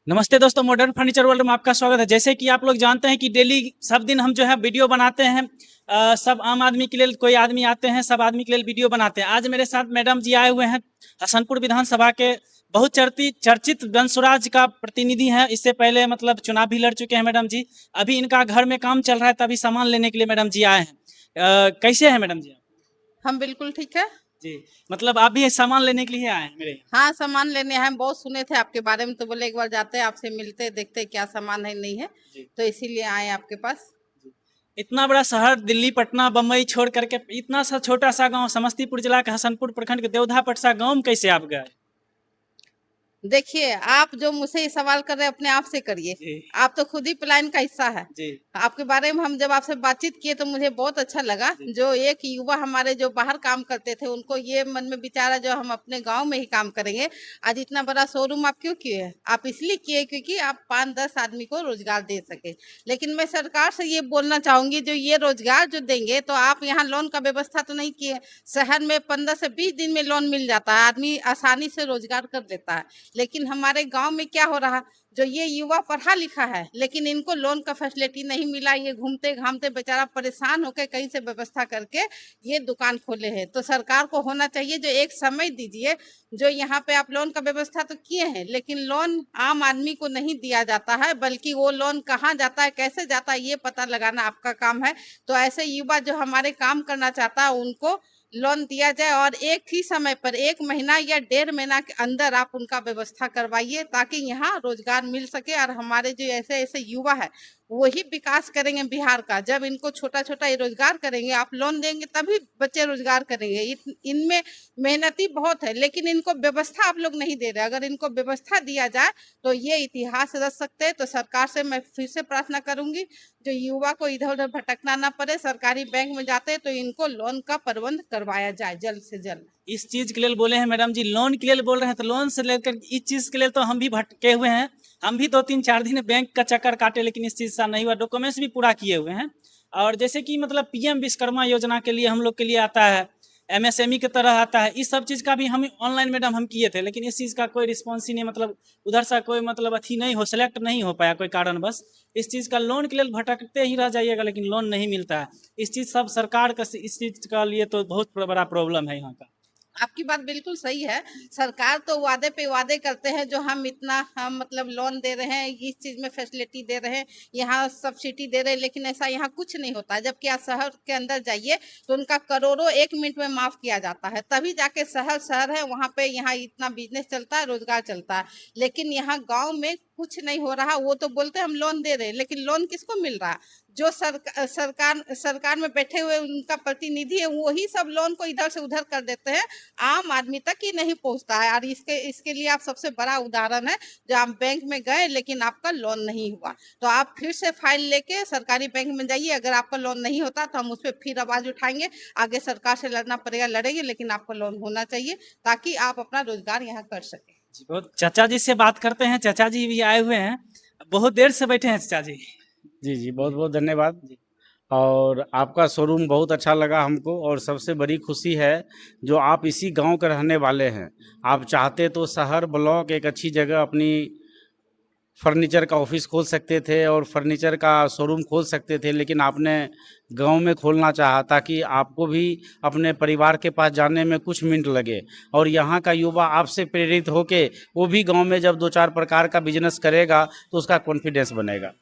नमस्ते दोस्तों, modern furniture world में आपका स्वागत है। जैसे कि आप लोग जानते हैं कि डेली सब दिन हम जो है वीडियो बनाते हैं। सब आम आदमी के लिए, कोई आदमी आते हैं, सब आदमी के लिए वीडियो बनाते हैं। आज मेरे साथ मैडम जी आए हुए हैं, हसनपुर विधानसभा के बहुत चर्चित वंशराज का प्रतिनिधि हैं। इससे पहले मतलब चुनाव भी लड़ चुके हैं मैडम जी। अभी इनका घर में काम चल रहा है, तभी सामान लेने के लिए मैडम जी आए हैं। कैसे हैं मैडम जी? हम बिल्कुल ठीक है जी, मतलब आप भी सामान लेने के लिए आए हैं मेरे यहाँ? हाँ, सामान लेने हैं। बहुत सुने थे आपके बारे में, तो बोले एक बार जाते हैं, आपसे मिलते, देखते क्या सामान है नहीं है, जी। तो इसीलिए आए आपके पास। इतना बड़ा शहर दिल्ली, पटना, बम्बई छोड़ करके इतना सा छोटा सा गांव समस्तीपुर जिला के हसनपुर प्रखंड के देवधा पटसा गांव में कैसे आप गए? देखिए, आप जो मुझसे ये सवाल कर रहे हैं अपने आप से करिए। जी। आप तो खुद ही प्लान का हिस्सा है। जी। आपके बारे में हम जब आपसे बातचीत किए तो मुझे बहुत अच्छा लगा। जी। जो एक युवा हमारे जो बाहर काम करते थे, उनको ये मन में विचारा जो हम अपने गांव में ही काम करेंगे। आज इतना बड़ा शोरूम आप क्यों किए हैं? आप इसलिए किए क्योंकि आप 5-10 आदमी को रोजगार दे सके। लेकिन मैं सरकार से ये बोलना चाहूंगी, जो ये रोजगार जो देंगे, तो आप यहाँ लोन का व्यवस्था तो नहीं किए। शहर में 15 से 20 दिन में लोन मिल जाता है, आदमी आसानी से रोजगार कर देता है। लेकिन हमारे गांव में क्या हो रहा, जो ये युवा पढ़ा लिखा है लेकिन इनको लोन का फैसिलिटी नहीं मिला, ये घूमते घामते बेचारा परेशान होकर कहीं से व्यवस्था करके ये दुकान खोले हैं। तो सरकार को होना चाहिए, जो एक समय दीजिए। जो यहाँ पे आप लोन का व्यवस्था तो किए हैं, लेकिन लोन आम आदमी को नहीं दिया जाता है, बल्कि वो लोन कहाँ जाता है, कैसे जाता है, ये पता लगाना आपका काम है। तो ऐसे युवा जो हमारे काम करना चाहता है, उनको लोन दिया जाए और एक ही समय पर 1 महीना या 1.5 महीना के अंदर आप उनका व्यवस्था करवाइए, ताकि यहाँ रोजगार मिल सके। और हमारे जो ऐसे ऐसे युवा है, वही विकास करेंगे बिहार का। जब इनको छोटा छोटा रोजगार करेंगे, आप लोन देंगे, तभी बच्चे रोजगार करेंगे। इनमें मेहनती बहुत है, लेकिन इनको व्यवस्था आप लोग नहीं दे रहे। अगर इनको व्यवस्था दिया जाए तो ये इतिहास रच सकते हैं। तो सरकार से मैं फिर से प्रार्थना करूंगी, जो युवा को इधर उधर भटकना ना पड़े, सरकारी बैंक में जाते हैं तो इनको लोन का प्रबंध करवाया जाए जल्द से जल्द। इस चीज के लिए बोले हैं मैडम जी, लोन के लिए बोल रहे हैं, तो लोन से लेकर इस चीज के लिए तो हम भी भटके हुए हैं। हम भी 2-3-4 दिन बैंक का चक्कर काटे, लेकिन इस चीज से नहीं हुआ। डॉक्यूमेंट्स भी पूरा किए हुए हैं। और जैसे कि मतलब पीएम विश्वकर्मा योजना के लिए हम लोग के लिए आता है, एमएसएमई की तरह आता है। इस सब चीज का भी हम ऑनलाइन मैडम हम किए थे, लेकिन इस चीज का कोई रिस्पॉन्स ही नहीं, मतलब उधर से कोई मतलब अथी नहीं हो, सेलेक्ट नहीं हो पाया कोई कारण बस। इस चीज का लोन के लिए भटकते ही रह जाइएगा, लेकिन लोन नहीं मिलता है। इस चीज सब सरकार का, इस चीज का लिए तो बहुत बड़ा प्रॉब्लम है यहाँ का। आपकी बात बिल्कुल सही है। सरकार तो वादे पे वादे करते हैं, जो हम मतलब लोन दे रहे हैं, इस चीज में फैसिलिटी दे रहे हैं, यहाँ सब्सिडी दे रहे हैं, लेकिन ऐसा यहाँ कुछ नहीं होता है। जबकि आप शहर के अंदर जाइए तो उनका करोड़ों 1 मिनट में माफ किया जाता है, तभी जाके शहर शहर है, वहाँ पे यहाँ इतना बिजनेस चलता है, रोजगार चलता है। लेकिन यहाँ गाँव में कुछ नहीं हो रहा। वो तो बोलते हैं हम लोन दे रहे हैं, लेकिन लोन किसको मिल रहा है? जो सरकार में बैठे हुए उनका प्रतिनिधि है, वही सब लोन को इधर से उधर कर देते हैं, आम आदमी तक ही नहीं पहुंचता है। और इसके लिए आप सबसे बड़ा उदाहरण है, जो आप बैंक में गए लेकिन आपका लोन नहीं हुआ, तो आप फिर से फाइल लेके सरकारी बैंक में जाइए। अगर आपका लोन नहीं होता तो हम उस पर फिर आवाज उठाएंगे, आगे सरकार से लड़ना पड़ेगा, लड़ेंगे, लेकिन आपका लोन होना चाहिए, ताकि आप अपना रोजगार यहाँ कर सके। जी, बहुत चाचा जी से बात करते हैं। चाचा जी भी आए हुए हैं, बहुत देर से बैठे हैं चाचा जी। जी जी, बहुत बहुत धन्यवाद। और आपका शोरूम बहुत अच्छा लगा हमको, और सबसे बड़ी खुशी है जो आप इसी गांव के रहने वाले हैं। आप चाहते तो शहर, ब्लॉक, एक अच्छी जगह अपनी फर्नीचर का ऑफिस खोल सकते थे और फर्नीचर का शोरूम खोल सकते थे, लेकिन आपने गांव में खोलना चाहा, ताकि आपको भी अपने परिवार के पास जाने में कुछ मिनट लगे। और यहाँ का युवा आपसे प्रेरित होके वो भी गांव में जब 2-4 प्रकार का बिजनेस करेगा तो उसका कॉन्फिडेंस बनेगा।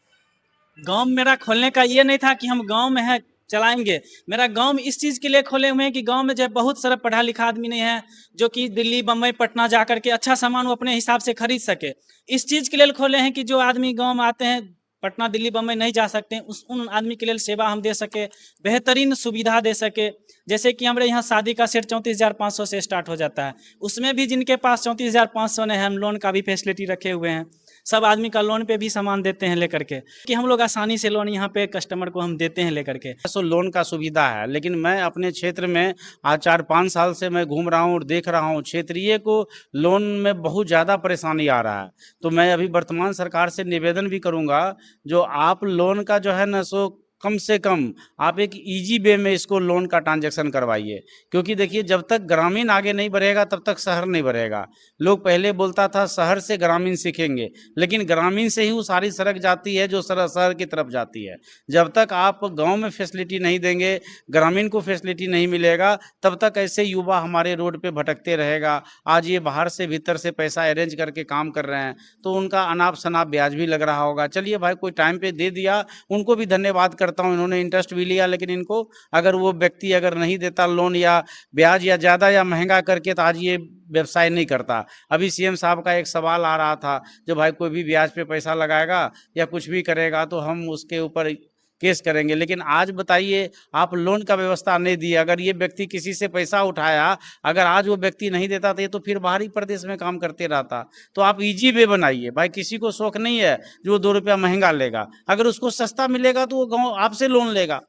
गांव मेरा खोलने का ये नहीं था कि हम गांव में है चलाएंगे। मेरा गांव में इस चीज़ के लिए खोले हुए हैं कि गांव में जो बहुत सारा पढ़ा लिखा आदमी नहीं है, जो कि दिल्ली, बम्बई, पटना जा करके अच्छा सामान वो अपने हिसाब से खरीद सके। इस चीज़ के लिए खोले हैं कि जो आदमी गांव में आते हैं, पटना, दिल्ली, बम्बई नहीं जा सकते हैं, उन आदमी के लिए सेवा हम दे सके, बेहतरीन सुविधा दे सके। जैसे कि हमारे यहाँ शादी का सेट 34,500 से स्टार्ट हो जाता है। उसमें भी जिनके पास 34,500 ने, हम लोन का भी फैसिलिटी रखे हुए हैं। सब आदमी का लोन पे भी सामान देते हैं लेकर के, कि हम लोग आसानी से लोन यहाँ पे कस्टमर को हम देते हैं लेकर के। सो लोन का सुविधा है, लेकिन मैं अपने क्षेत्र में आज 4-5 साल से मैं घूम रहा हूँ और देख रहा हूँ, क्षेत्रीय को लोन में बहुत ज़्यादा परेशानी आ रहा है। तो मैं अभी वर्तमान सरकार से निवेदन भी करूँगा, जो आप लोन का जो है ना सो कम से कम आप एक इजी वे में इसको लोन का ट्रांजैक्शन करवाइए, क्योंकि देखिए जब तक ग्रामीण आगे नहीं बढ़ेगा तब तक शहर नहीं बढ़ेगा। लोग पहले बोलता था शहर से ग्रामीण सीखेंगे, लेकिन ग्रामीण से ही वो सारी सड़क जाती है जो शहर की तरफ जाती है। जब तक आप गांव में फैसिलिटी नहीं देंगे, ग्रामीण को फैसिलिटी नहीं मिलेगा, तब तक ऐसे युवा हमारे रोड पे भटकते रहेगा। आज ये बाहर से भीतर से पैसा अरेंज करके काम कर रहे हैं, तो उनका अनाप शनाप ब्याज भी लग रहा होगा। चलिए भाई, कोई टाइम पे दे दिया, उनको भी धन्यवाद करता हूँ, इन्होंने इंटरेस्ट भी लिया, लेकिन इनको अगर वो व्यक्ति अगर नहीं देता लोन या ब्याज या ज़्यादा या महंगा करके, तो आज ये व्यवसाय नहीं करता। अभी सीएम साहब का एक सवाल आ रहा था, जो भाई कोई भी ब्याज पे पैसा लगाएगा या कुछ भी करेगा तो हम उसके ऊपर केस करेंगे। लेकिन आज बताइए, आप लोन का व्यवस्था नहीं दिए, अगर ये व्यक्ति किसी से पैसा उठाया, अगर आज वो व्यक्ति नहीं देता तो ये तो फिर बाहरी प्रदेश में काम करते रहता। तो आप इजी वे बनाइए भाई, किसी को शौक नहीं है जो 2 रुपया महंगा लेगा, अगर उसको सस्ता मिलेगा तो वो गाँव आपसे लोन लेगा।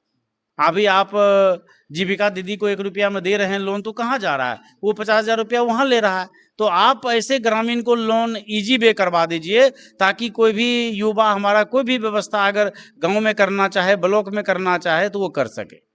अभी आप जीविका दीदी को 1 रुपया में दे रहे हैं लोन, तो कहाँ जा रहा है? वो 50,000 रुपया वहाँ ले रहा है। तो आप ऐसे ग्रामीण को लोन इजी वे करवा दीजिए, ताकि कोई भी युवा हमारा कोई भी व्यवस्था अगर गांव में करना चाहे, ब्लॉक में करना चाहे, तो वो कर सके।